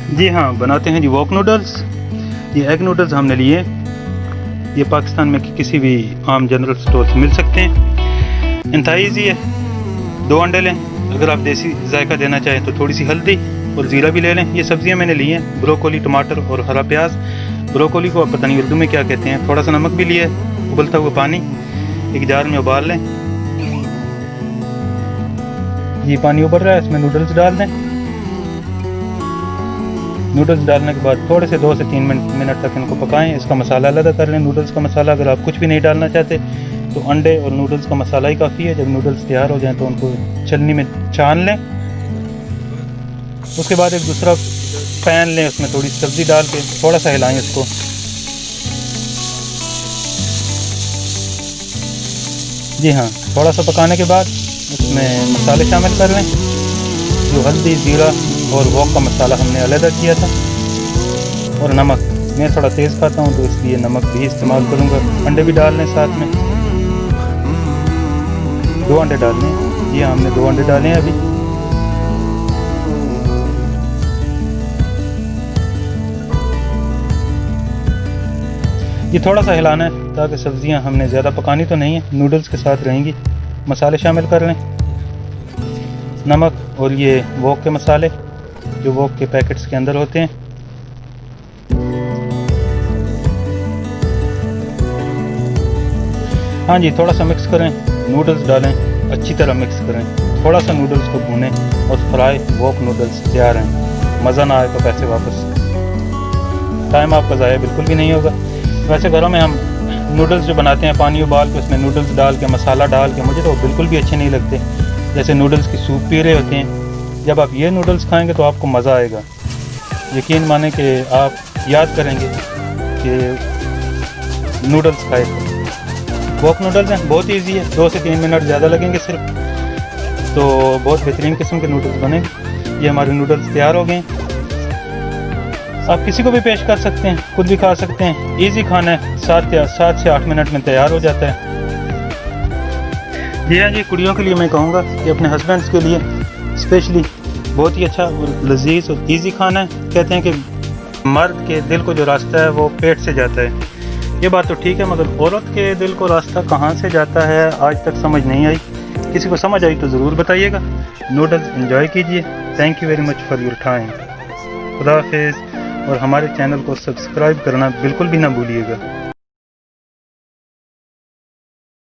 जी हाँ, बनाते हैं जी वॉक नूडल्स। ये एग नूडल्स हमने लिए, ये पाकिस्तान में किसी भी आम जनरल स्टोर से मिल सकते हैं। इंतहाई ईजी है। 2 अंडे लें, अगर आप देसी जायका देना चाहें तो थोड़ी सी हल्दी और ज़ीरा भी ले लें। ये सब्जियां मैंने ली हैं, ब्रोकोली, टमाटर और हरा प्याज। ब्रोकोली को आप पता नहीं उर्दू में क्या कहते हैं। थोड़ा सा नमक भी लिया है, उबलता हुआ पानी एक जार में उबाल लें। ये पानी उबल रहा है, इसमें नूडल्स डाल दें। नूडल्स डालने के बाद थोड़े से 2 से 3 मिनट तक इनको पकाएं। इसका मसाला अलग कर लें, नूडल्स का मसाला। अगर आप कुछ भी नहीं डालना चाहते तो अंडे और नूडल्स का मसाला ही काफ़ी है। जब नूडल्स तैयार हो जाएं तो उनको छलनी में छान लें। उसके बाद एक दूसरा पैन लें, उसमें थोड़ी सब्ज़ी डाल के थोड़ा सा हिलाएं इसको। जी हाँ, थोड़ा सा पकाने के बाद उसमें मसाले शामिल कर लें, जो हल्दी, ज़ीरा और वॉक का मसाला हमने अलग किया था, और नमक। मैं थोड़ा तेज़ खाता हूँ तो इसलिए नमक भी इस्तेमाल करूँगा। अंडे भी डाल लें साथ में, 2 अंडे डालने हैं। जी हाँ, हमने 2 अंडे डाले हैं अभी। ये थोड़ा सा हिलाना है ताकि सब्जियां हमने ज़्यादा पकानी तो नहीं है, नूडल्स के साथ रहेंगी। मसाले शामिल कर लें, नमक और ये वॉक के मसाले जो वॉक के पैकेट्स के अंदर होते हैं। हाँ जी, थोड़ा सा मिक्स करें, नूडल्स डालें, अच्छी तरह मिक्स करें। थोड़ा सा नूडल्स को भूनें और फ्राई वॉक नूडल्स तैयार हैं। मज़ा ना आए तो पैसे वापस। टाइम आपका ज़ाया बिल्कुल भी नहीं होगा। वैसे घरों में हम नूडल्स जो बनाते हैं, पानी उबाल के उसमें नूडल्स डाल के, मसाला डाल के, मुझे तो बिल्कुल भी अच्छे नहीं लगते। जैसे नूडल्स की सूप पी रहे होते हैं। जब आप ये नूडल्स खाएंगे तो आपको मज़ा आएगा। यकीन माने कि आप याद करेंगे कि नूडल्स खाए थे। वॉक नूडल्स हैं, बहुत ईजी है, 2 से 3 मिनट ज़्यादा लगेंगे सिर्फ, तो बहुत बेहतरीन किस्म के नूडल्स बनेंगे। ये हमारे नूडल्स तैयार हो गए हैं। आप किसी को भी पेश कर सकते हैं, खुद भी खा सकते हैं। इजी खाना है, 7 से 8 मिनट में तैयार हो जाता है। जी हाँ जी, कुड़ियों के लिए मैं कहूँगा कि अपने हस्बैंड्स के लिए स्पेशली बहुत ही अच्छा और लजीज और इजी खाना है। कहते हैं कि मर्द के दिल को जो रास्ता है वो पेट से जाता है। ये बात तो ठीक है, मगर औरत के दिल को रास्ता कहाँ से जाता है आज तक समझ नहीं आई। किसी को समझ आई तो ज़रूर बताइएगा। नूडल्स एंजॉय कीजिए। Thank you very much for your time. खुदा हाफिज़। और हमारे चैनल को सब्सक्राइब करना बिल्कुल भी ना भूलिएगा।